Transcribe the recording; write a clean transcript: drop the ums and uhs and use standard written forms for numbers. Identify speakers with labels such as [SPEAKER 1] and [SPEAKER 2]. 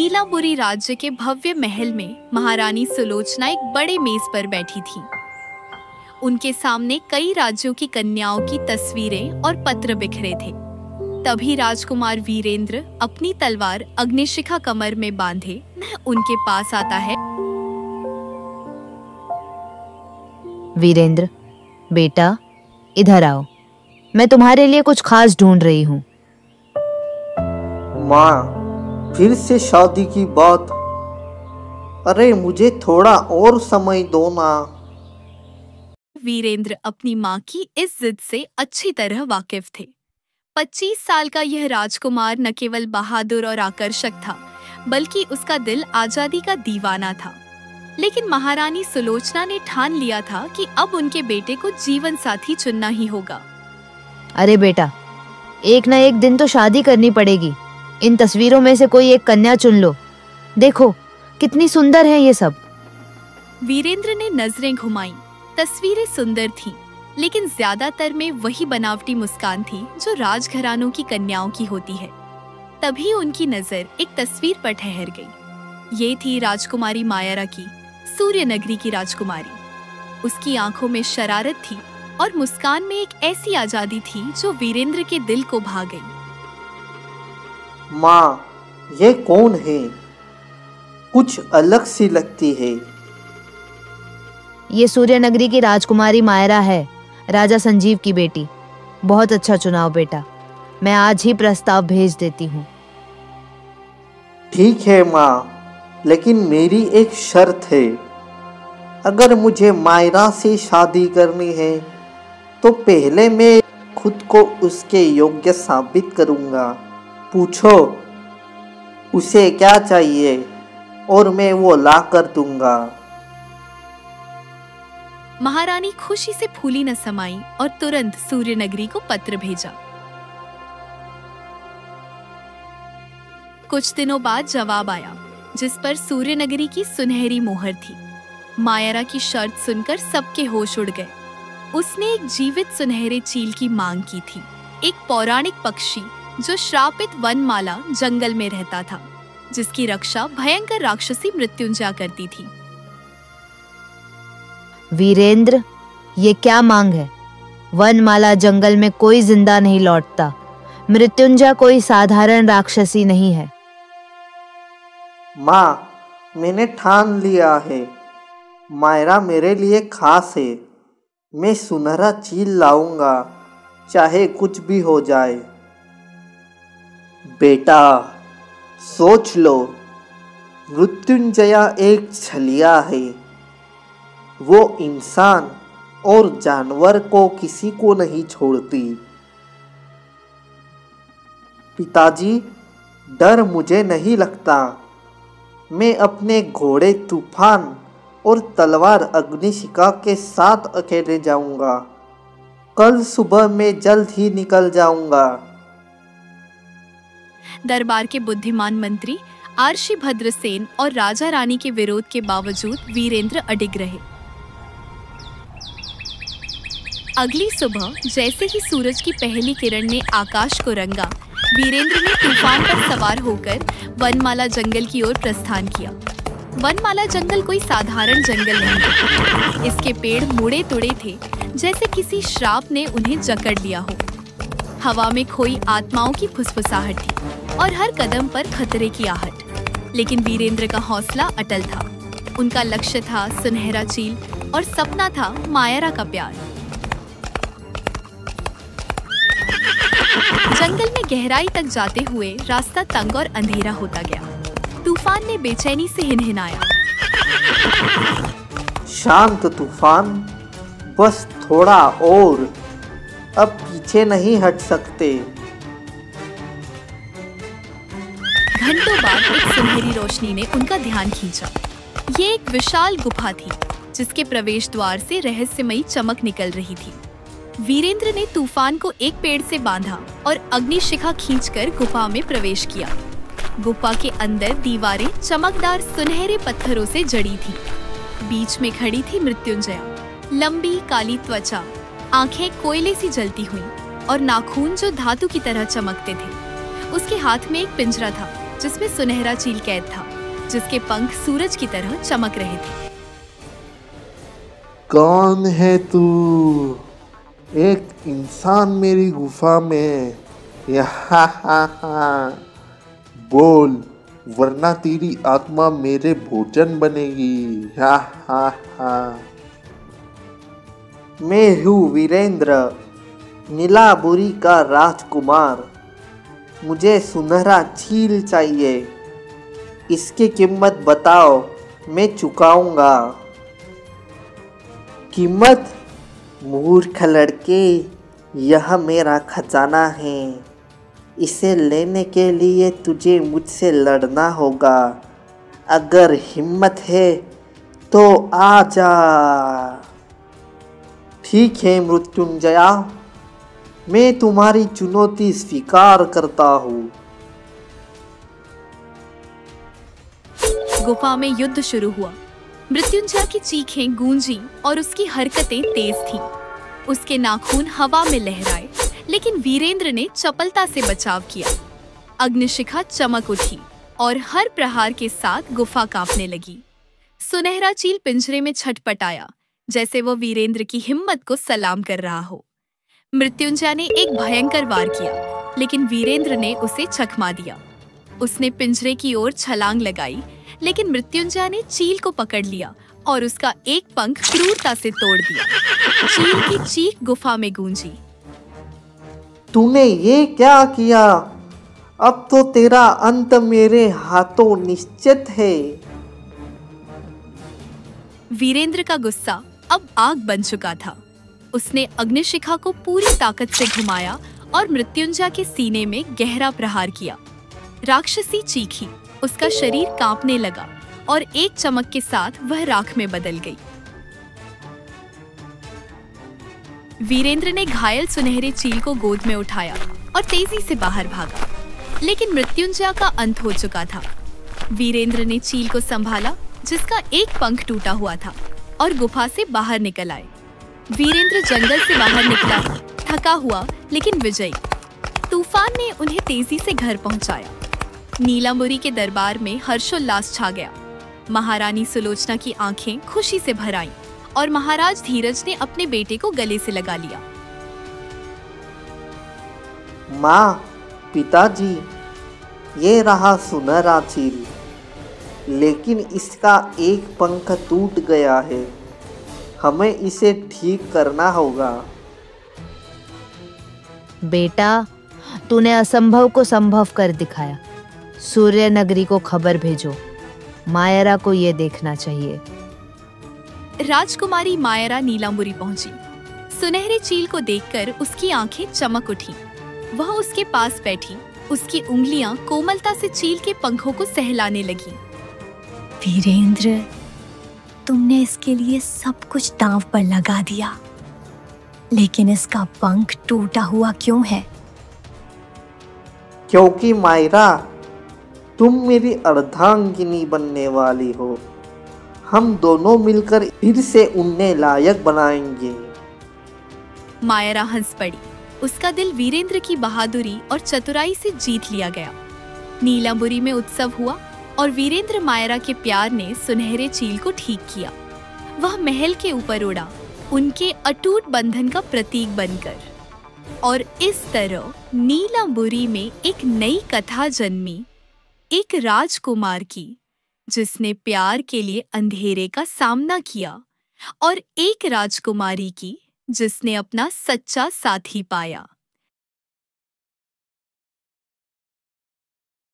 [SPEAKER 1] नीलांबुरी राज्य के भव्य महल में महारानी सुलोचना एक बड़े मेज पर बैठी थी। उनके सामने कई राज्यों की कन्याओं की तस्वीरें और पत्र बिखरे थे। तभी राजकुमार वीरेंद्र अपनी तलवार अग्निशिखा कमर में बांधे उनके पास आता है।
[SPEAKER 2] वीरेंद्र, बेटा इधर आओ, मैं तुम्हारे लिए कुछ खास ढूंढ रही हूँ।
[SPEAKER 3] माँ, फिर से शादी की बात? अरे मुझे थोड़ा और समय दो ना।
[SPEAKER 1] वीरेंद्र अपनी माँ की इस जिद से अच्छी तरह वाकिफ थे। 25 साल का यह राजकुमार न केवल बहादुर और आकर्षक था, बल्कि उसका दिल आजादी का दीवाना था। लेकिन महारानी सुलोचना ने ठान लिया था कि अब उनके बेटे को जीवन साथी चुनना ही होगा।
[SPEAKER 2] अरे बेटा, एक न एक दिन तो शादी करनी पड़ेगी। इन तस्वीरों में से कोई एक कन्या चुन लो। देखो कितनी सुंदर है ये सब।
[SPEAKER 1] वीरेंद्र ने नजरें घुमाईं। तस्वीरें सुंदर थीं, लेकिन ज्यादातर में वही बनावटी मुस्कान थी जो राजघरानों की कन्याओं की होती है। तभी उनकी नजर एक तस्वीर पर ठहर गई। ये थी राजकुमारी मायरा की, सूर्यनगरी की राजकुमारी। उसकी आंखों में शरारत थी और मुस्कान में एक ऐसी आजादी थी जो वीरेंद्र के दिल को भा गई।
[SPEAKER 3] माँ, ये कौन है? कुछ अलग सी लगती है।
[SPEAKER 2] ये सूर्यनगरी की राजकुमारी मायरा है, राजा संजीव की बेटी। बहुत अच्छा चुनाव बेटा, मैं आज ही प्रस्ताव भेज देती हूँ।
[SPEAKER 3] ठीक है माँ, लेकिन मेरी एक शर्त है। अगर मुझे मायरा से शादी करनी है तो पहले मैं खुद को उसके योग्य साबित करूँगा। पूछो उसे क्या चाहिए और मैं वो ला कर दूंगा।
[SPEAKER 1] महारानी खुशी से फूली न समाई और तुरंत सूर्यनगरी को पत्र भेजा। कुछ दिनों बाद जवाब आया, जिस पर सूर्यनगरी की सुनहरी मोहर थी। मायरा की शर्त सुनकर सबके होश उड़ गए। उसने एक जीवित सुनहरे चील की मांग की थी, एक पौराणिक पक्षी जो श्रापित वनमाला जंगल में रहता था, जिसकी रक्षा भयंकर राक्षसी मृत्युंजया करती थी।
[SPEAKER 2] वीरेंद्र, ये क्या मांग है? वनमाला जंगल में कोई जिंदा नहीं लौटता। मृत्युंजया कोई साधारण राक्षसी नहीं है।
[SPEAKER 3] माँ, मैंने ठान लिया है। मायरा मेरे लिए खास है। मैं सुनहरा चील लाऊंगा, चाहे कुछ भी हो जाए। बेटा सोच लो, मृत्युंजया एक छलिया है। वो इंसान और जानवर को किसी को नहीं छोड़ती। पिताजी, डर मुझे नहीं लगता। मैं अपने घोड़े तूफान और तलवार अग्निशिखा के साथ अकेले जाऊंगा। कल सुबह मैं जल्द ही निकल जाऊंगा।
[SPEAKER 1] दरबार के बुद्धिमान मंत्री आर्षिभद्रसेन और राजा रानी के विरोध के बावजूद वीरेंद्र अडिग रहे। अगली सुबह जैसे ही सूरज की पहली किरण ने आकाश को रंगा, वीरेंद्र ने तूफान पर सवार होकर वनमाला जंगल की ओर प्रस्थान किया। वनमाला जंगल कोई साधारण जंगल नहीं था। इसके पेड़ मुड़े तुड़े थे, जैसे किसी श्राप ने उन्हें जकड़ लिया हो। हवा में खोई आत्माओं की फुसफुसाहट थी और हर कदम पर खतरे की आहट। लेकिन वीरेंद्र का हौसला अटल था। उनका लक्ष्य था सुनहरा चील और सपना था मायरा का प्यार। जंगल में गहराई तक जाते हुए रास्ता तंग और अंधेरा होता गया। तूफान ने बेचैनी से हिनहिनाया।
[SPEAKER 3] शांत तूफान, बस थोड़ा और, अब पीछे नहीं हट सकते।
[SPEAKER 1] घंटों बाद एक सुनहरी रोशनी ने उनका ध्यान खींचा। ये एक विशाल गुफा थी, जिसके प्रवेश द्वार से रहस्यमयी चमक निकल रही थी। वीरेंद्र ने तूफान को एक पेड़ से बांधा और अग्निशिखा खींचकर गुफा में प्रवेश किया। गुफा के अंदर दीवारें चमकदार सुनहरे पत्थरों से जड़ी थी। बीच में खड़ी थी मृत्युंजया, लंबी काली त्वचा, आंखें कोयले सी जलती हुई और नाखून जो धातु की तरह चमकते थे। उसके हाथ में एक पिंजरा था, जिसमें सुनहरा चील कैद था, जिसके पंख सूरज की तरह चमक रहे थे।
[SPEAKER 4] कौन है तू? एक इंसान मेरी गुफा में। यहाँ बोल, वरना तेरी आत्मा मेरे भोजन बनेगी।
[SPEAKER 3] मैं हूँ वीरेंद्र, नीलांबरी का राजकुमार। मुझे सुनहरा चील चाहिए। इसकी कीमत बताओ, मैं चुकाऊंगा। कीमत? मूर्ख लड़के, यह मेरा खजाना है। इसे लेने के लिए तुझे मुझसे लड़ना होगा। अगर हिम्मत है तो आ जा। ठीक है मृत्युंजया, मैं तुम्हारी चुनौती स्वीकार करता हूँ।
[SPEAKER 1] गुफा में युद्ध शुरू हुआ। मृत्युंजय की चीखें गूंजी और उसकी हरकतें तेज थीं। उसके नाखून हवा में लहराए, लेकिन वीरेंद्र ने चपलता से बचाव किया। अग्निशिखा चमक उठी और हर प्रहार के साथ गुफा कांपने लगी। सुनहरा चील पिंजरे में छटपटाया, जैसे वो वीरेंद्र की हिम्मत को सलाम कर रहा हो। मृत्युंजय ने एक भयंकर वार किया, लेकिन वीरेंद्र ने उसे चकमा दिया। उसने पिंजरे की ओर छलांग लगाई, लेकिन मृत्युंजय ने चील को पकड़ लिया और उसका एक पंख क्रूरता से तोड़ दिया। चील की चीख गुफा में गूंजी।
[SPEAKER 3] तूने ये क्या किया? अब तो तेरा अंत मेरे हाथों निश्चित है।
[SPEAKER 1] वीरेंद्र का गुस्सा अब आग बन चुका था। उसने अग्निशिखा को पूरी ताकत से घुमाया और मृत्युंजय के सीने में गहरा प्रहार किया। राक्षसी चीखी, उसका शरीर कांपने लगा और एक चमक के साथ वह राख में बदल गई। वीरेंद्र ने घायल सुनहरे चील को गोद में उठाया और तेजी से बाहर भागा, लेकिन मृत्युंजय का अंत हो चुका था। वीरेंद्र ने चील को संभाला, जिसका एक पंख टूटा हुआ था, और गुफा से बाहर निकल आए। वीरेंद्र जंगल से बाहर निकला, थका हुआ लेकिन विजयी। तूफान ने उन्हें तेजी से घर पहुंचाया। नीलांबरी के दरबार में हर्षोल्लास छा गया। महारानी सुलोचना की आंखें खुशी से भर आईं और महाराज धीरज ने अपने बेटे को गले से लगा लिया।
[SPEAKER 3] माँ, पिताजी, ये रहा सुनहरा चील, लेकिन इसका एक पंख टूट गया है। हमें इसे ठीक करना होगा।
[SPEAKER 2] बेटा, तूने असंभव को संभव कर दिखाया। सूर्य नगरी को खबर भेजो। मायरा को ये देखना चाहिए।
[SPEAKER 1] राजकुमारी मायरा नीलांबरी पहुंची। सुनहरे चील को देखकर उसकी आंखें चमक उठी। वह उसके पास बैठी, उसकी उंगलियां कोमलता से चील के पंखों को सहलाने लगी।
[SPEAKER 5] वीरेंद्र, तुमने इसके लिए सब कुछ दांव पर लगा दिया, लेकिन इसका पंख टूटा हुआ क्यों है?
[SPEAKER 3] क्योंकि मायरा, तुम मेरी अर्धांगिनी बनने वाली हो। हम दोनों मिलकर फिर से उन्हें लायक बनाएंगे।
[SPEAKER 1] मायरा हंस पड़ी। उसका दिल वीरेंद्र की बहादुरी और चतुराई से जीत लिया गया। नीलांबरी में उत्सव हुआ और वीरेंद्र मायरा के प्यार ने सुनहरे चील को ठीक किया। वह महल के ऊपर उड़ा, उनके अटूट बंधन का प्रतीक बनकर। और इस तरह नीलांबरी में एक नई कथा जन्मी, एक राजकुमार की जिसने प्यार के लिए अंधेरे का सामना किया, और एक राजकुमारी की जिसने अपना सच्चा साथी पाया।